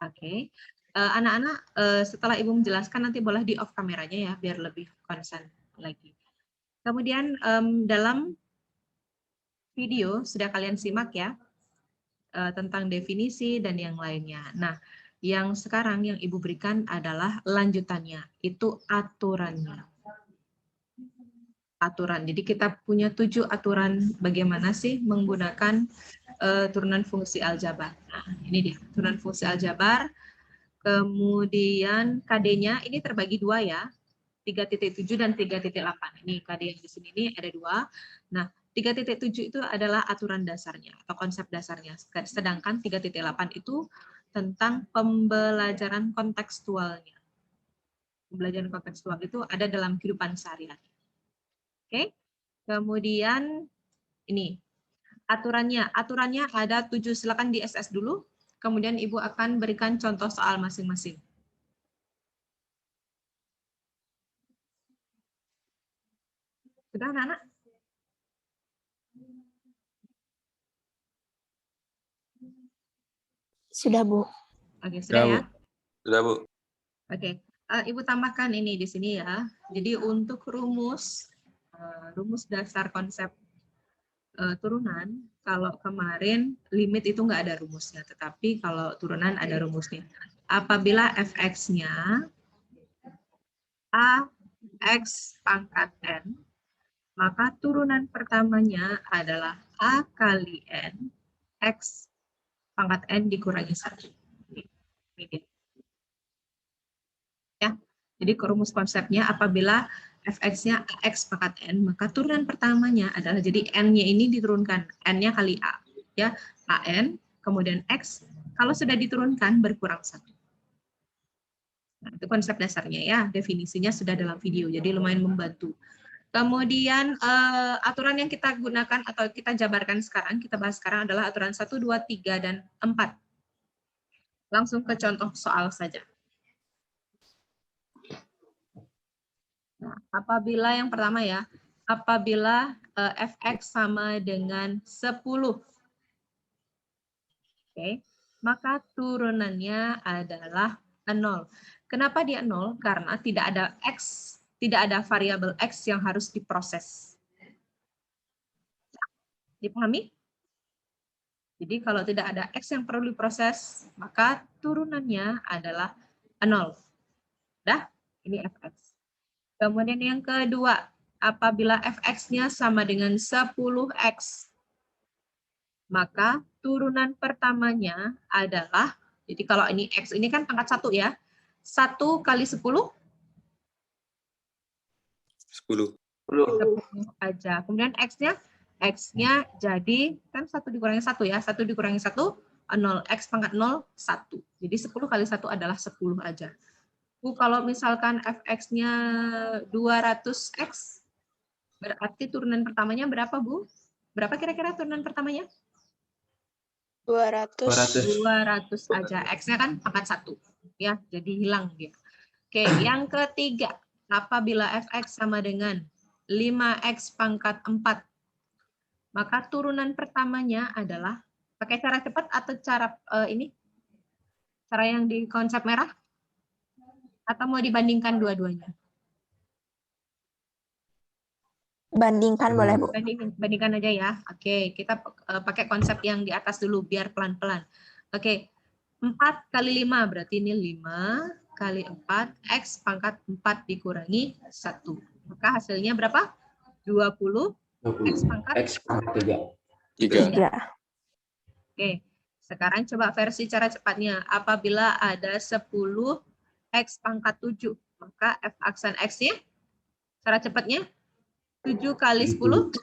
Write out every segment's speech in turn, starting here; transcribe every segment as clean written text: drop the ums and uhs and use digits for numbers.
Oke. Anak-anak, setelah Ibu menjelaskan nanti boleh di off kameranya ya, biar lebih konsen lagi. Kemudian dalam video sudah kalian simak ya, tentang definisi dan yang lainnya. Nah, yang sekarang yang Ibu berikan adalah lanjutannya, itu aturannya. Aturan. Jadi kita punya 7 aturan bagaimana sih menggunakan turunan fungsi aljabar. Nah, ini dia, turunan fungsi aljabar. Kemudian KD-nya ini terbagi 2 ya, 3.7 dan 3.8. Ini KD yang di sini ini ada 2. Nah, 3.7 itu adalah aturan dasarnya atau konsep dasarnya. Sedangkan 3.8 itu tentang pembelajaran kontekstualnya. Pembelajaran kontekstual itu ada dalam kehidupan sehari-hari. Oke. Kemudian ini aturannya. Aturannya ada 7, silakan di SS dulu. Kemudian Ibu akan berikan contoh soal masing-masing. Sudah, anak-anak? Sudah, Bu. Oke, sudah ya? Sudah, Bu. Oke, Ibu tambahkan ini di sini ya. Jadi untuk rumus dasar konsep turunan, kalau kemarin limit itu nggak ada rumusnya, tetapi kalau turunan ada rumusnya. Apabila fx-nya a x pangkat n, maka turunan pertamanya adalah a kali n x pangkat n dikurangi 1. Ya, jadi rumus konsepnya apabila fx-nya ax pangkat n, maka turunan pertamanya adalah, jadi n-nya ini diturunkan, n-nya kali a, ya, an, kemudian x, kalau sudah diturunkan berkurang 1. Nah, itu konsep dasarnya ya, definisinya sudah dalam video, jadi lumayan membantu. Kemudian aturan yang kita gunakan atau kita jabarkan sekarang, kita bahas sekarang adalah aturan 1, 2, 3, dan 4. Langsung ke contoh soal saja. Nah, apabila yang pertama ya, apabila fx sama dengan 10. Oke, maka turunannya adalah 0. Kenapa dia 0? Karena tidak ada x, tidak ada variabel x yang harus diproses. Dipahami? Jadi kalau tidak ada x yang perlu diproses, maka turunannya adalah 0. Dah, ini fx. Kemudian yang kedua, apabila fx-nya sama dengan 10x, maka turunan pertamanya adalah, jadi kalau ini x ini kan pangkat 1 ya, 1 kali 10? 10 aja. Kemudian x-nya jadi, kan 1 dikurangi 1 ya, 1 dikurangi 1, 0, x pangkat 0, 1. Jadi 10 kali 1 adalah 10 aja. Bu, kalau misalkan fx-nya 200x, berarti turunan pertamanya berapa, Bu? Berapa kira-kira turunan pertamanya? 200 aja. X-nya kan pangkat 1. Ya, jadi hilang dia. Oke, yang ketiga, apabila fx sama dengan 5x pangkat 4, maka turunan pertamanya adalah, pakai cara cepat atau cara ini? Cara yang di konsep merah? Atau mau dibandingkan dua-duanya? Bandingkan boleh, Bu. Bandingkan aja ya. Oke, kita pakai konsep yang di atas dulu biar pelan-pelan. Oke, 4 kali 5 berarti ini 5 kali 4, x pangkat 4 dikurangi 1. Maka hasilnya berapa? 20, x pangkat 3. Oke, sekarang coba versi cara cepatnya. Apabila ada 10 x pangkat 7, maka f aksen x-nya, cara cepatnya, 7 kali 10?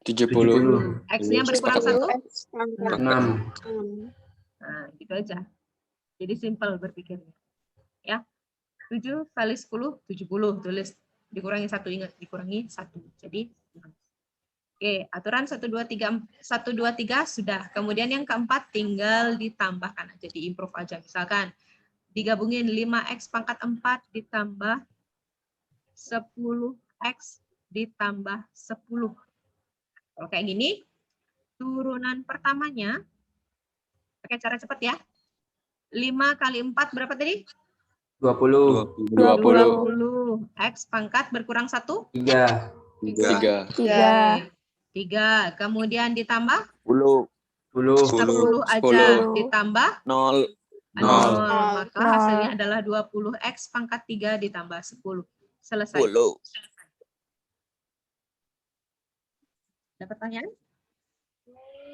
70. X-nya berkurang 1? 6. Nah, gitu aja. Jadi simpel berpikirnya. Ya. 7 kali 10, 70. Tulis. Dikurangi 1, ingat. Dikurangi 1. Jadi, oke, aturan 1, 2, 3 sudah. Kemudian yang keempat tinggal ditambahkan aja, diimprove aja. Misalkan, digabungin 5x pangkat 4 ditambah 10x ditambah 10. Kalau kayak gini, turunan pertamanya, pakai cara cepat ya, 5 kali 4 berapa tadi? 20. 20. 20. X pangkat berkurang 1? 3. 3. 3. 3. Kemudian ditambah? 10. 10. 10 aja. 10. Ditambah? 0. 0. 0. Maka hasilnya adalah 20. X pangkat 3 ditambah 10. Selesai. 10. Ada pertanyaan?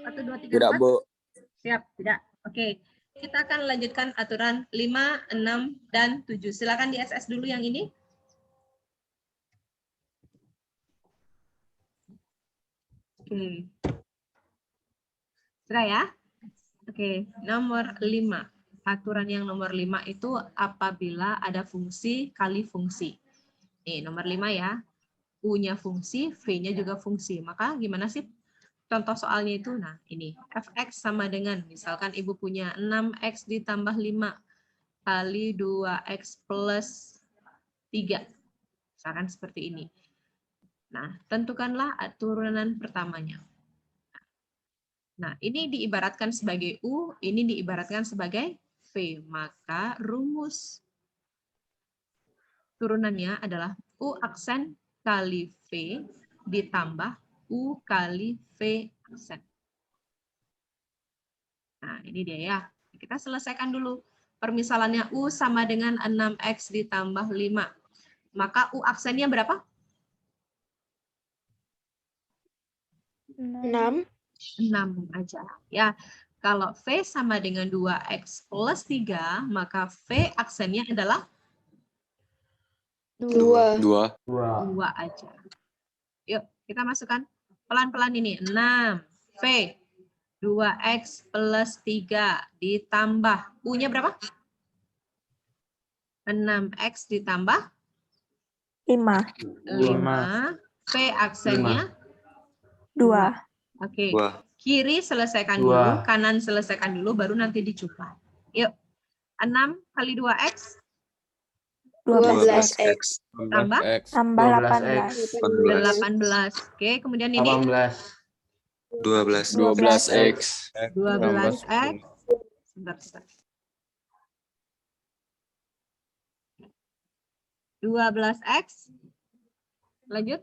1, 2, 3, Tidak, 4? Bu. Siap, tidak. Oke. Kita akan lanjutkan aturan 5, 6, dan 7. Silakan di SS dulu yang ini. Oke. Sudah ya? Oke, nomor 5. Aturan yang nomor 5 itu apabila ada fungsi kali fungsi. Nih, nomor 5 ya. U-nya fungsi, V-nya juga fungsi. Maka gimana sih contoh soalnya itu? Nah, ini. Fx sama dengan, misalkan Ibu punya 6x ditambah 5 kali 2x plus 3. Misalkan seperti ini. Nah, tentukanlah turunan pertamanya. Nah, ini diibaratkan sebagai U, ini diibaratkan sebagai V. Maka rumus turunannya adalah U aksen kali V ditambah U kali V aksen. Nah, ini dia ya. Kita selesaikan dulu. Permisalannya U sama dengan 6X ditambah 5. Maka U aksennya berapa? 6. 6 aja. Ya, kalau V sama dengan 2X plus 3, maka V aksennya adalah 2. 2. 2 aja. Yuk, kita masukkan pelan-pelan ini. 6, V, 2X plus 3 ditambah. U-nya berapa? 6X ditambah 5. 5. V aksennya 2. Oke. 2. Kiri selesaikan 2. dulu, kanan selesaikan dulu, baru nanti dicoba. Yuk. 6 kali 2X 12x. tambah Tambah 12x. 18. Oke, kemudian ini 18. 12. 12x. 12X. Sebentar. 12X. Lanjut.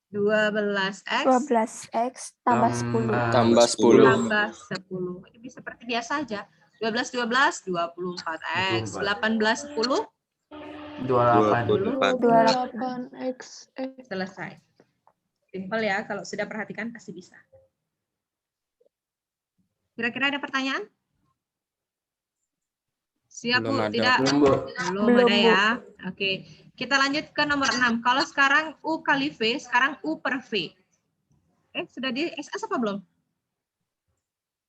12X 12x tambah 10. Tambah 10. tambah 10. Ini seperti biasa aja. 12, 24X. 18, 10. 28. 28x. Selesai. Simpel ya, kalau sudah perhatikan pasti bisa. Kira-kira ada pertanyaan? Siap, Belum Bu? ada, Tidak? Belum, Bu. Belum ada ya. Oke. Kita lanjut ke nomor 6. Kalau sekarang U kali V, sekarang U per V. Sudah di SS apa belum?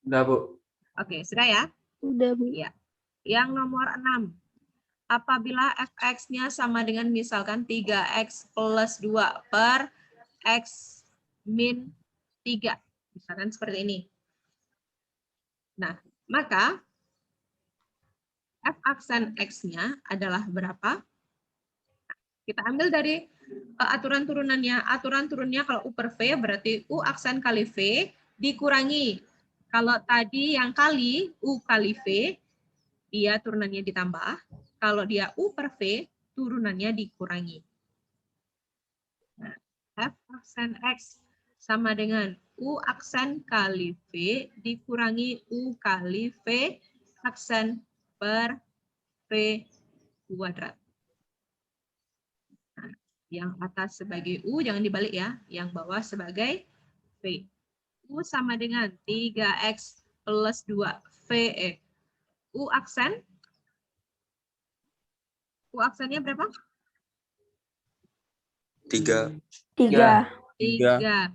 Udah, Bu. Oke, sudah ya? Udah, Bu. Ya. Yang nomor 6. Apabila fx-nya sama dengan misalkan 3x plus 2 per x min 3. Misalkan seperti ini. Nah, maka f aksen x-nya adalah berapa? Kita ambil dari aturan turunannya. Aturan turunnya kalau U per V berarti U aksen kali V dikurangi. Kalau tadi yang kali U kali V, dia turunannya ditambah. Kalau dia U per V, turunannya dikurangi. Nah, F aksen X sama dengan U aksen kali V dikurangi U kali V aksen per V kuadrat. Nah, yang atas sebagai U, jangan dibalik ya. Yang bawah sebagai V. U sama dengan 3X plus 2 VE. U aksen. U aksennya berapa? 3. 3. 3.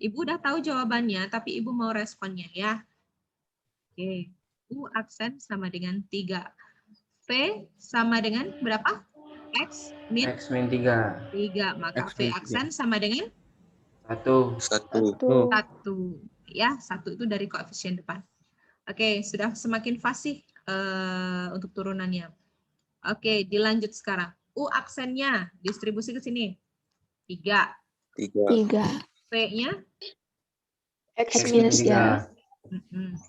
Ibu udah tahu jawabannya, tapi Ibu mau responnya ya. Oke. U aksen sama dengan 3. V sama dengan berapa? X min 3. 3. Maka X V min 3. aksen sama dengan 1. 1. 1. Ya, 1 itu dari koefisien depan. Oke, sudah semakin fasih untuk turunannya. Oke, dilanjut sekarang. U aksennya distribusi ke sini. 3. 3. V-nya X minus 3.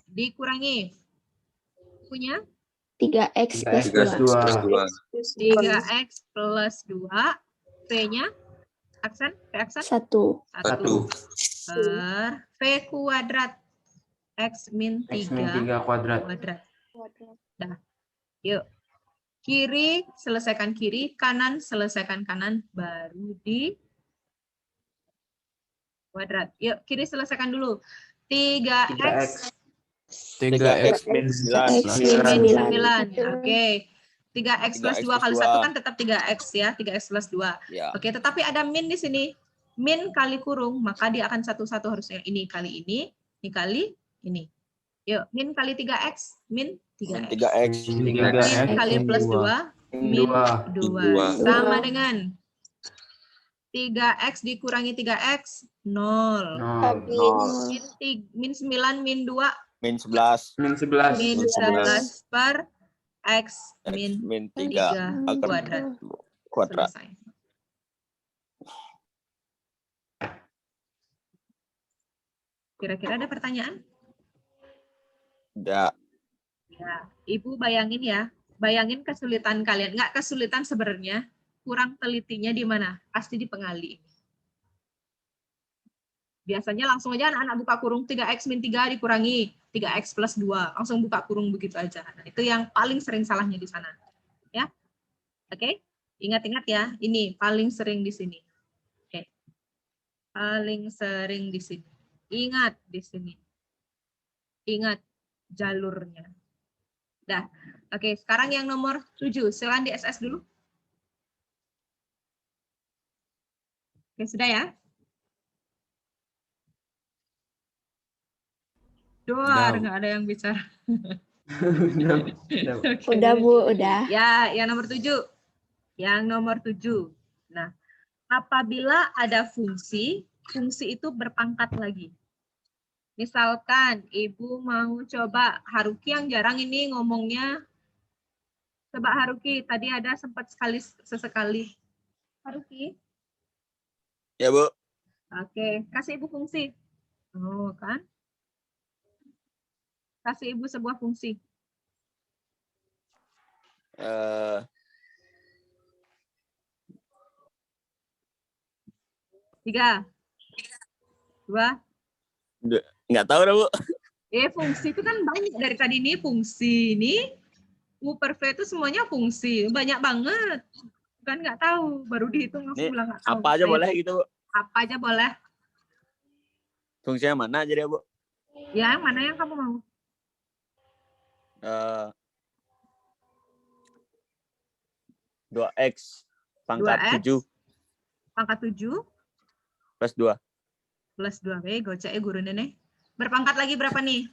dikurangi bukunya? 3X plus 3X 2. plus 2. 3X plus 2. V-nya? Aksen? V aksen? 1. 1. Per V kuadrat. X min X min 3 3 kuadrat. kuadrat. Dah. Yuk. Kiri, selesaikan kiri. Kanan, selesaikan kanan. Baru di kuadrat. Yuk, kiri selesaikan dulu. 3X 3x min X 9. min 9. 9. Oke. 3X plus 2 kali 1 kan tetap 3X ya. 3X plus 2. Ya. Oke, tetapi ada min di sini. Min kali kurung, maka dia akan satu-satu harusnya. Ini kali ini kali ini. Yuk, min kali 3X. Min 3X. 3x. 3X Min kali plus 2. Min 2. Dua. Sama dengan 3X dikurangi 3X. 0. 0. Min 9, min 2. Min 11. Min 11. Min 11 per X X min min 3 3 kuadrat. kuadrat. Selesai. Kira-kira ada pertanyaan? Ya. Ya, Ibu bayangin ya. Bayangin kesulitan kalian. Nggak kesulitan sebenarnya. Kurang telitinya di mana? Pasti di pengali. Biasanya langsung aja anak-anak buka kurung 3X min 3 dikurangi 3X plus 2. Langsung buka kurung begitu aja. Nah, itu yang paling sering salahnya di sana. Ya. Oke? Ingat-ingat ya. Ini paling sering di sini. Oke. Paling sering di sini. Ingat di sini. Ingat jalurnya. Dah. Oke, sekarang yang nomor 7. Silakan di SS dulu. Oke, sudah ya? Doar, nggak ada yang bicara. Oke. Udah, Bu, udah. Ya, yang nomor 7. Yang nomor 7. Nah, apabila ada fungsi, fungsi itu berpangkat lagi. Misalkan Ibu mau coba, Haruki yang jarang ini ngomongnya. Coba Haruki, tadi ada sempat sesekali. Haruki. Ya, Bu. Oke, kasih Ibu fungsi. Oh, kan? Kasih Ibu sebuah fungsi. Tiga. 2. Nggak tahu dah, Bu. Fungsi itu kan banyak dari tadi ini fungsi ini U per V itu semuanya fungsi banyak banget kan nggak tahu baru dihitung langsung Ini bilang nggak tahu. apa aja boleh gitu, Bu. Apa aja boleh. Fungsinya mana aja ya, Bu? Ya mana yang kamu mau? 2x pangkat 7 pangkat 7 plus 2. plus 2. Gocek guru nenek. Berpangkat lagi berapa nih?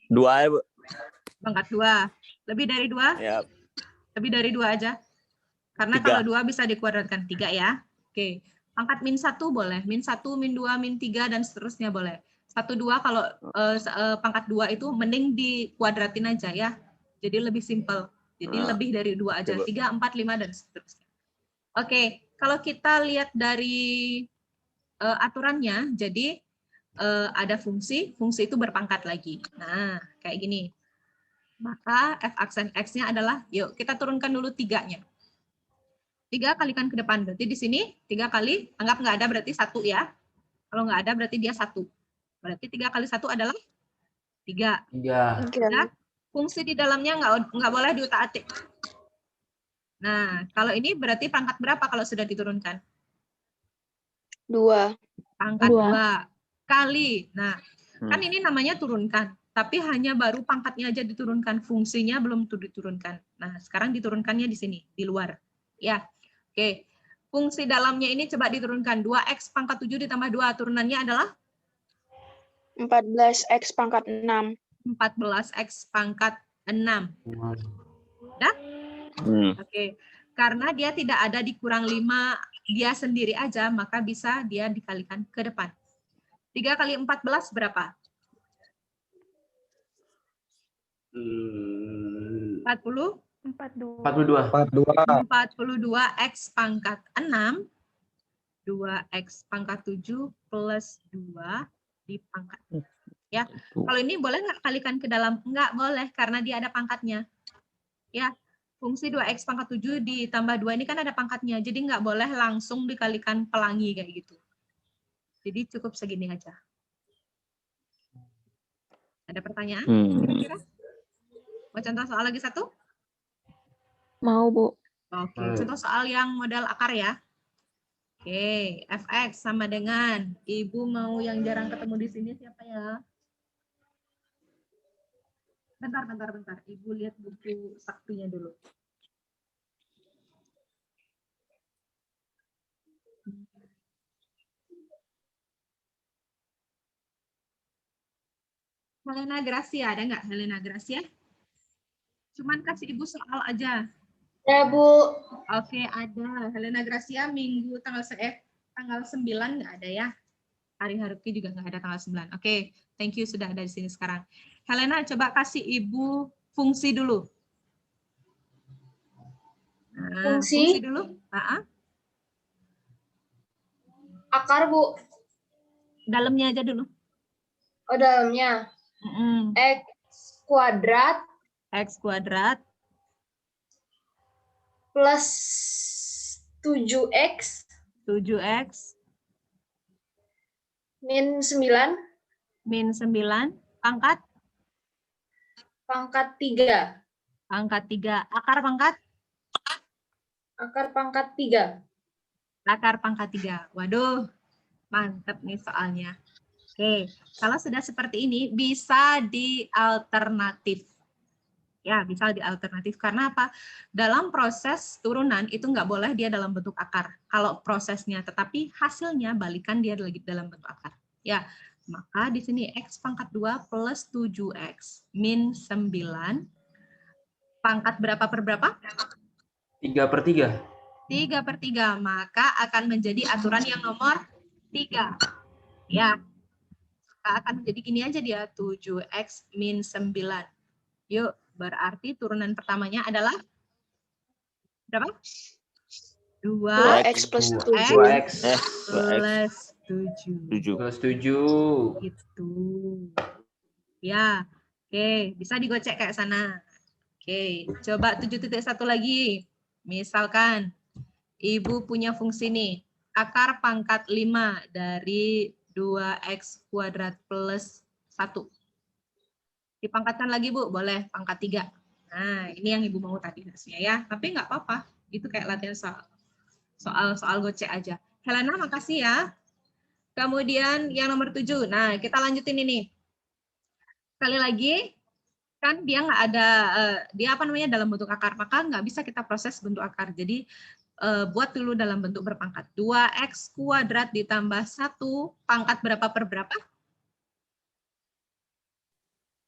2 ya, Bu. Pangkat 2. Lebih dari 2? Ya. Lebih dari 2 aja. Karena 3. kalau 2 bisa dikuadratkan 3 ya. Oke. Pangkat min 1 boleh. Min 1, min 2, min 3 dan seterusnya boleh. 1, 2 kalau pangkat 2 itu mending dikuadratin aja ya. Jadi lebih simpel. Jadi lebih dari 2 aja. 3, 4, 5 dan seterusnya. Oke. Kalau kita lihat dari aturannya, jadi ada fungsi itu berpangkat lagi. Nah, kayak gini. Maka f aksen x-nya adalah, yuk kita turunkan dulu 3-nya. 3 kalikan ke depan, berarti di sini 3 kali, anggap nggak ada berarti 1 ya. Kalau nggak ada berarti dia 1. Berarti 3 kali 1 adalah 3. 3. Fungsi di dalamnya nggak boleh diutak-atik. Nah, kalau ini berarti pangkat berapa kalau sudah diturunkan? 2. Pangkat 2 kali. Nah, kan ini namanya turunkan. Tapi hanya baru pangkatnya aja diturunkan. Fungsinya belum diturunkan. Nah, sekarang diturunkannya di sini, di luar. Ya, oke. Fungsi dalamnya ini coba diturunkan. 2x pangkat 7 ditambah 2. Turunannya adalah? 14x pangkat 6. 14x pangkat 6. Udah? Oke. Karena dia tidak ada dikurang 5, dia sendiri aja, maka bisa dia dikalikan ke depan. 3 kali 14 berapa? 42. 42x pangkat 6, 2x pangkat 7 plus 2 di pangkat. Ya, kalau ini boleh nggak kalikan ke dalam? Nggak boleh, karena dia ada pangkatnya. Ya, fungsi 2x pangkat 7 ditambah 2 ini kan ada pangkatnya, jadi nggak boleh langsung dikalikan pelangi kayak gitu. Jadi cukup segini aja. Ada pertanyaan kira-kira? Mau contoh soal lagi satu? Mau, Bu. Oke, contoh soal yang model akar ya. Oke, fx sama dengan, Ibu mau yang jarang ketemu di sini siapa ya? Bentar. Ibu lihat buku saktinya dulu. Helena Gracia, ada nggak Helena Gracia? Cuman kasih Ibu soal aja. Ya, Bu. Oke, ada. Helena Gracia minggu tanggal 9 nggak ada ya. Hari Haruki juga nggak ada tanggal 9. Oke, thank you sudah ada di sini sekarang. Helena, coba kasih Ibu fungsi dulu. Nah, Fungsi? dulu. Akar, Bu. Dalamnya aja dulu. Oh, dalamnya. X kuadrat X kuadrat plus 7X 7X min 9 min 9 pangkat pangkat 3. pangkat 3. Akar pangkat? Akar pangkat 3. Akar pangkat 3. Waduh, mantep nih soalnya. Oke, kalau sudah seperti ini bisa dialternatif. Ya, bisa dialternatif. Karena apa? Dalam proses turunan itu nggak boleh dia dalam bentuk akar. Kalau prosesnya, tetapi hasilnya balikan dia lagi dalam bentuk akar. Ya, maka di sini X pangkat 2 plus 7X min 9. Pangkat berapa per berapa? 3/3. 3/3. Maka akan menjadi aturan yang nomor 3. Ya, akan menjadi gini aja dia, 7X min 9. Yuk, berarti turunan pertamanya adalah berapa? 2X plus 7. 2x plus 7. plus 7. Gitu. Ya, oke. Bisa digocek kayak sana. Oke, coba 7.1 lagi. Misalkan, Ibu punya fungsi nih. Akar pangkat 5 dari 2x kuadrat plus 1. Dipangkatkan lagi, Bu. Boleh, pangkat 3. Nah, ini yang Ibu mau tadi harusnya ya. Tapi nggak apa-apa. Itu kayak latihan soal gocek aja. Helena, makasih ya. Kemudian yang nomor 7. Nah, kita lanjutin ini. Sekali lagi, kan dia nggak ada, dia apa namanya dalam bentuk akar. Maka nggak bisa kita proses bentuk akar. Jadi, buat dulu dalam bentuk berpangkat. 2x kuadrat ditambah 1, pangkat berapa per berapa?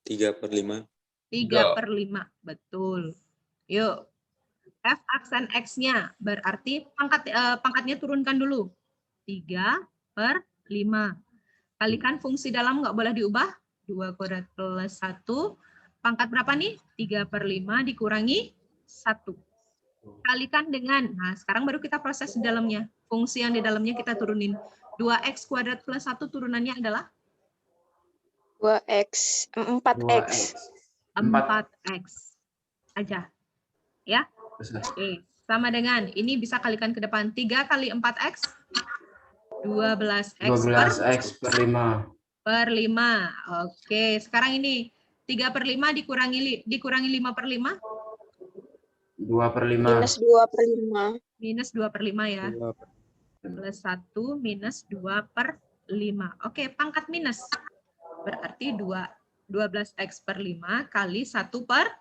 3/5. 3/5, betul. Yuk, F aksen X-nya berarti pangkatnya turunkan dulu. 3/5. Kalikan fungsi dalam nggak boleh diubah. 2 kuadrat plus 1. Pangkat berapa nih? 3/5 dikurangi 1. Kalikan dengan, nah sekarang baru kita proses di dalamnya. Fungsi yang di dalamnya kita turunin. 2x kuadrat plus 1 turunannya adalah? 4X. 4x aja. Ya. Oke, sama dengan ini bisa kalikan ke depan 3 kali 4x 12x per 5. per 5. Oke, sekarang ini 3/5 dikurangi 5/5 2/5. Minus 2/5. minus 2/5 ya. Plus 1 minus 2/5. Oke, pangkat minus. Berarti 12x per 5 kali 1 per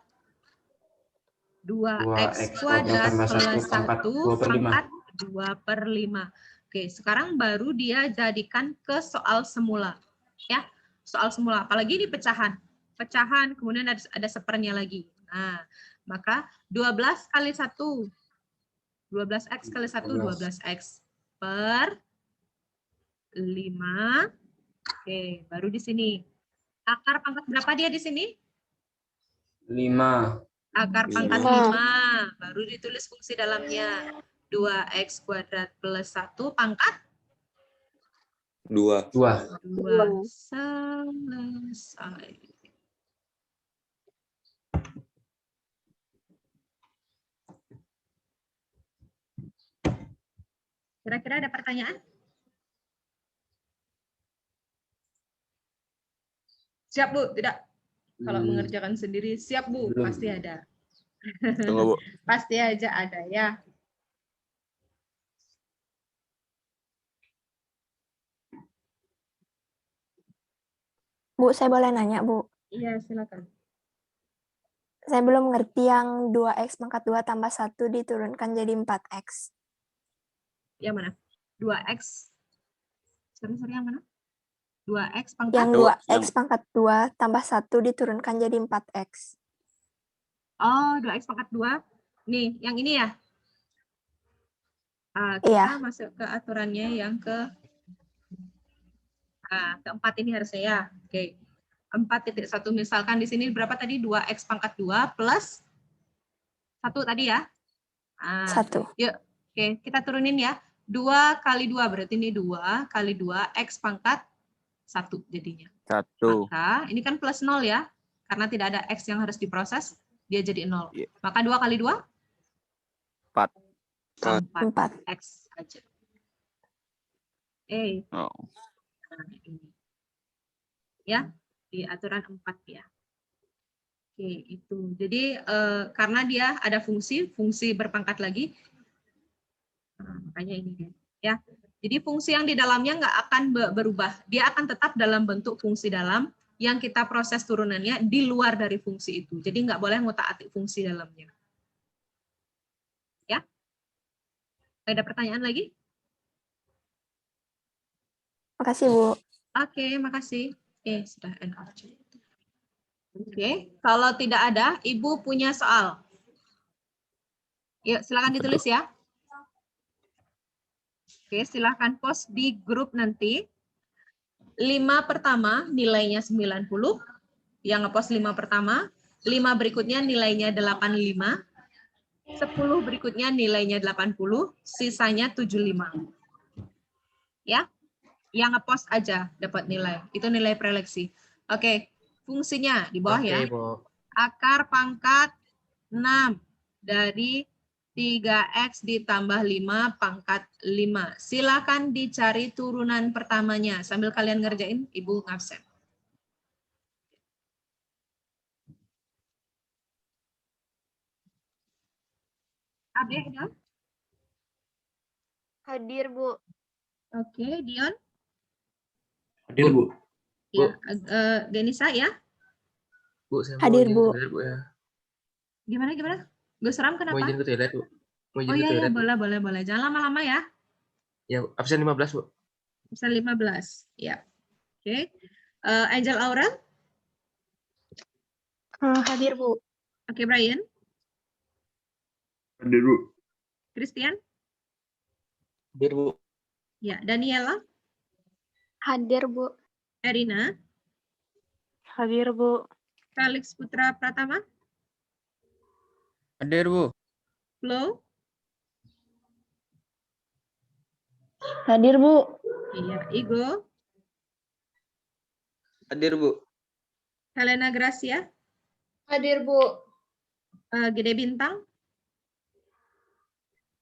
2x kuadrat plus 1 pangkat 2/5. Oke, sekarang baru dia jadikan ke soal semula. Ya, soal semula. Apalagi ini pecahan. Pecahan, kemudian ada sepernya lagi. Nah, maka 12 kali 1. 12x kali 1, 12x per 5. Oke, baru di sini. Akar pangkat berapa dia di sini? 5. Akar pangkat 5. Baru ditulis fungsi dalamnya. 2x kuadrat plus 1 pangkat 2. 2. 2. Selesai. Kira-kira ada pertanyaan? Siap, Bu? Tidak? Kalau mengerjakan sendiri, siap, Bu? Belum. Pasti ada. Tunggu, Bu. Pasti aja ada, ya. Bu, saya boleh nanya, Bu? Iya, silakan. Saya belum ngerti yang 2x pangkat 2 tambah 1 diturunkan jadi 4x. Yang mana? 2x. Sorry, yang mana? 2x pangkat? Yang Tuh, 2x pangkat 2 tambah 1 diturunkan jadi 4x. Oh, 2x pangkat 2. Nih, yang ini ya? Kita Iya. masuk ke aturannya yang keempat ini harusnya ya. Oke. 4.1 misalkan di sini berapa tadi? 2x pangkat 2 plus 1 tadi ya. 1. Yuk, oke, kita turunin ya. 2 kali 2 berarti ini 2 kali 2 x pangkat 1 jadinya. 1. Maka ini kan plus 0 ya. Karena tidak ada x yang harus diproses, dia jadi 0. Iya. Maka 2 kali 2? 4. 4x aja. Oh. Nah, ini. Ya, di aturan 4 ya. Oke, itu. Jadi karena dia ada fungsi berpangkat lagi, makanya ini dia. Ya. Jadi fungsi yang di dalamnya nggak akan berubah. Dia akan tetap dalam bentuk fungsi dalam yang kita proses turunannya di luar dari fungsi itu. Jadi nggak boleh ngutak-atik fungsi dalamnya. Ya. Ada pertanyaan lagi? Makasih, Bu. Oke, makasih. Sudah end of chat. Oke, kalau tidak ada, Ibu punya soal. Yuk, silakan ditulis ya. Oke, silakan post di grup nanti. 5 pertama nilainya 90, yang ngepost 5 pertama, 5 berikutnya nilainya 85, 10 berikutnya nilainya 80, sisanya 75. Ya, yang ngepost aja dapat nilai. Itu nilai preleksi. Oke, fungsinya di bawah ya. Bu. Akar pangkat 6 dari 3x ditambah 5 pangkat 5. Silakan dicari turunan pertamanya. Sambil kalian ngerjain, Ibu ngabsen. Ade, ada? Hadir, Bu. Oke, Dion? Hadir, Bu. Ya, Denisa ya? Bu, saya Hadir, Bu. Bu ya. Gimana? Gus Ram Mau kenapa? izin ke toilet, Bu. Oh iya, boleh. Jangan lama-lama ya. Ya, absen 15, Bu. Bisa 15. Ya. Oke. Angel Aura? Hadir, Bu. Oke, Brian? Hadir, Bu. Christian? Hadir, Bu. Ya, Daniela? Hadir, Bu. Erina? Hadir, Bu. Felix Putra Pratama? Hadir, Bu. Flo? Hadir, Bu. Iya, Igo? Hadir, Bu. Helena Gracia? Hadir, Bu. Gede Bintang?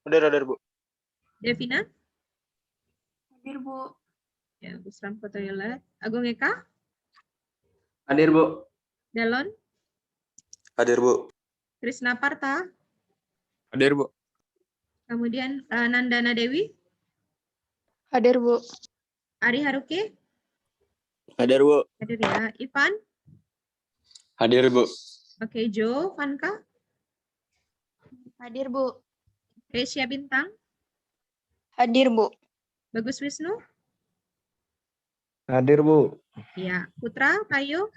Hadir, Bu. Devina? Hadir, Bu. Ya, Gus Ram ke toilet. Agung Eka? Hadir, Bu. Delon? Hadir, Bu. Krisna Parta? Hadir, Bu. Kemudian Nandana Dewi? Hadir, Bu. Ari Haruki? Hadir, Bu. Hadir ya. Ivan? Hadir, Bu. Oke, Jo, Vanka? Hadir, Bu. Resya Bintang? Hadir, Bu. Bagus Wisnu? Hadir, Bu. Ya. Putra, Kayu?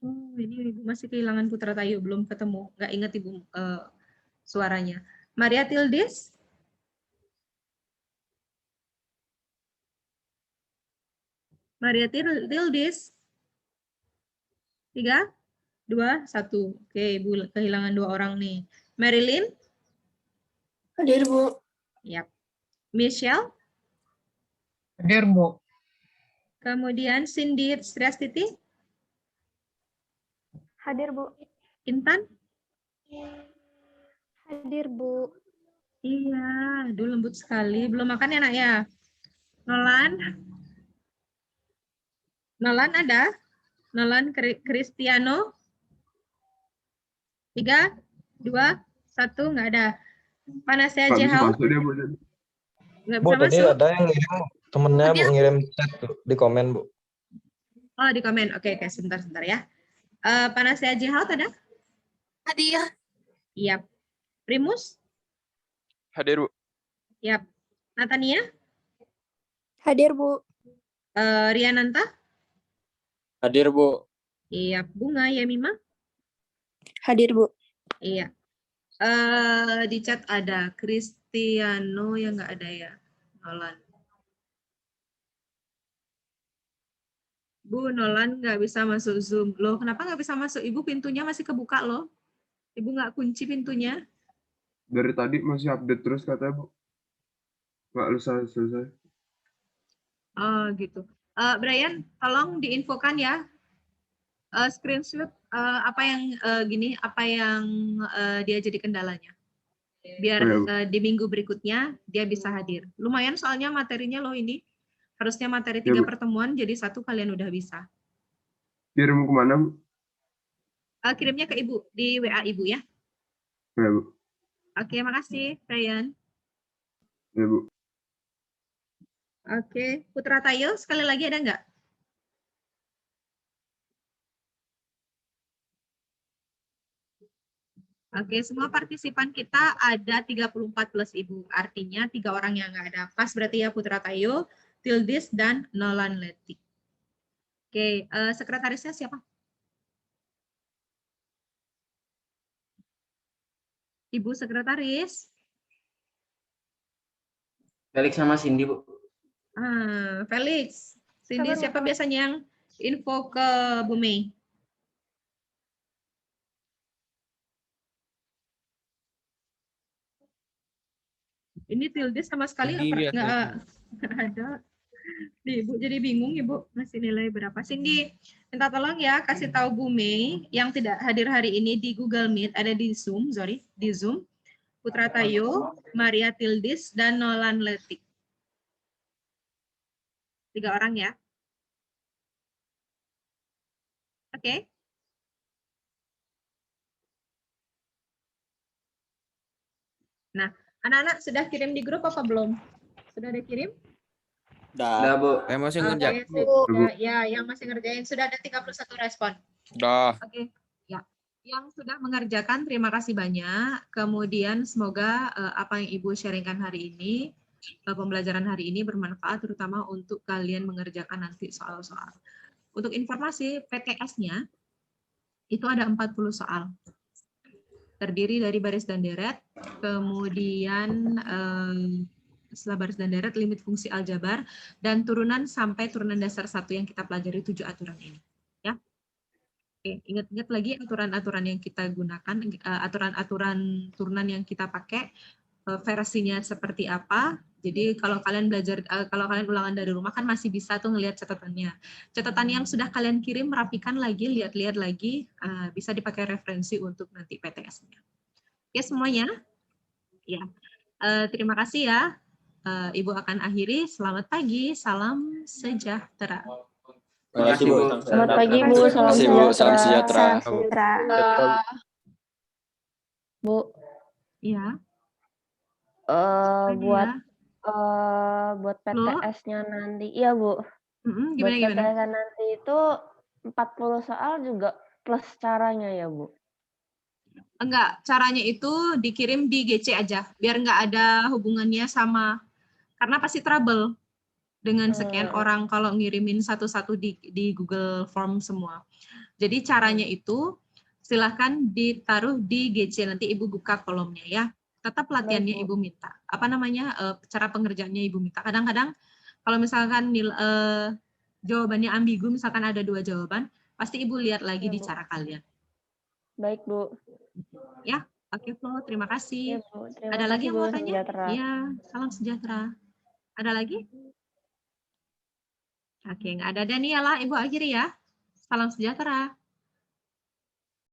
Oh, ini Ibu masih kehilangan Putra Tayu, belum ketemu. Nggak ingat Ibu suaranya. Maria Tildis? Maria Tildis? 3, 2, 1. Oke, Ibu kehilangan 2 orang nih. Marilyn? Hadir, Bu. Yap. Michelle, Hadir, Bu. kemudian Cindy Sriastiti, Hadir, Bu. Intan. Hadir, Bu. Iya, aduh lembut sekali. Belum makan ya, Nak ya? Nolan? Nolan ada? Nolan Cristiano? 3, 2, 1, nggak ada. Panasya Nggak bisa Jehau? masuk dia, Bu. Nggak Bu, bisa tadi masuk? ada yang ngirim temennya, Bu, ngirim chat tuh, di komen, Bu. Oh, di komen. Oke, sebentar ya. Panasya Jehau ada? Hadir. Iya. Primus? Hadir, Bu. Yap. Natania? Hadir, Bu. Riananta? Hadir, Bu. Iya. Bunga Yemima? Hadir, Bu. Iya. Di chat ada Cristiano yang nggak ada ya. Nolan. Bu, Nolan nggak bisa masuk Zoom. Loh, kenapa nggak bisa masuk? Ibu pintunya masih kebuka loh. Ibu nggak kunci pintunya. Dari tadi masih update terus katanya, Bu. Nggak selesai. Oh, gitu. Brian, tolong diinfokan ya. Screenshot apa yang apa yang dia jadi kendalanya. Biar di minggu berikutnya dia bisa hadir. Lumayan soalnya materinya loh ini. Harusnya materi 3 pertemuan, jadi 1 kalian udah bisa. Kirim kemana, Bu? Kirimnya ke Ibu, di WA Ibu ya. Ya, Bu. Oke, makasih, Brian. Ya, Bu. Oke, Putra Tayo, sekali lagi ada nggak? Oke, semua partisipan kita ada 34 plus Ibu. Artinya 3 orang yang nggak ada. Pas berarti ya Putra Tayo, Tildis, dan Nolan Leti. Oke, sekretarisnya siapa? Ibu sekretaris. Felix sama Cindy, Bu. Felix. Cindy, siapa biasanya yang info ke Bu Mei? Ini Tildis sama sekali nggak ada. Nih, Ibu jadi bingung, Ibu ngasih nilai berapa. Cindy, minta tolong ya kasih tahu Bu Mei yang tidak hadir hari ini di Google Meet, ada di Zoom, di Zoom. Putra Tayo, Maria Tildis, dan Nolan Letik. 3 orang ya. Oke. Nah, anak-anak sudah kirim di grup apa belum? Sudah ada kirim? Dah. Bu. Saya masih ngerjain, Bu. Ya, yang masih ngerjain sudah ada 31 respon. Dah. Oke. Ya. Yang sudah mengerjakan terima kasih banyak. Kemudian semoga apa yang Ibu sharingkan hari ini, pembelajaran hari ini bermanfaat terutama untuk kalian mengerjakan nanti soal-soal. Untuk informasi PTS-nya itu ada 40 soal. Terdiri dari baris dan deret, kemudian setelah baris dan deret, limit fungsi aljabar, dan turunan sampai turunan dasar 1 yang kita pelajari 7 aturan ini. Ya. Oke, ingat-ingat lagi aturan-aturan yang kita gunakan, aturan-aturan turunan yang kita pakai, versinya seperti apa. Jadi kalau kalian belajar, kalau kalian ulangan dari rumah kan masih bisa tuh ngelihat catatannya. Catatan yang sudah kalian kirim rapikan lagi, lihat-lihat lagi, bisa dipakai referensi untuk nanti PTS-nya. Oke semuanya, ya. Terima kasih ya. Ibu akan akhiri. Selamat pagi, salam sejahtera. Terima kasih, Bu. Selamat pagi, Bu. Terima kasih, Bu. Salam sejahtera. Salam sejahtera. Bu, Iya. buat PTS-nya nanti, iya Bu. Buat Gimana? PTS nanti itu 40 soal juga plus caranya ya Bu? Enggak, caranya itu dikirim di GC aja, biar enggak ada hubungannya sama, karena pasti trouble dengan sekian orang kalau ngirimin satu-satu di Google Form semua. Jadi caranya itu silahkan ditaruh di GC, nanti Ibu buka kolomnya ya. Tetap latihannya Ibu minta. Apa namanya, cara pengerjaannya Ibu minta. Kadang-kadang kalau misalkan jawabannya ambigu, misalkan ada 2 jawaban, pasti Ibu lihat lagi di cara kalian. Baik Bu. Ya, Oke, Flo, terima Iya, kasih. Bu. Terima Ada lagi kasih, yang Bu. mau tanya? Sejahtera. Iya, salam sejahtera. Ada lagi? Oke, nggak ada. Daniela, Ibu akhiri ya. Salam sejahtera.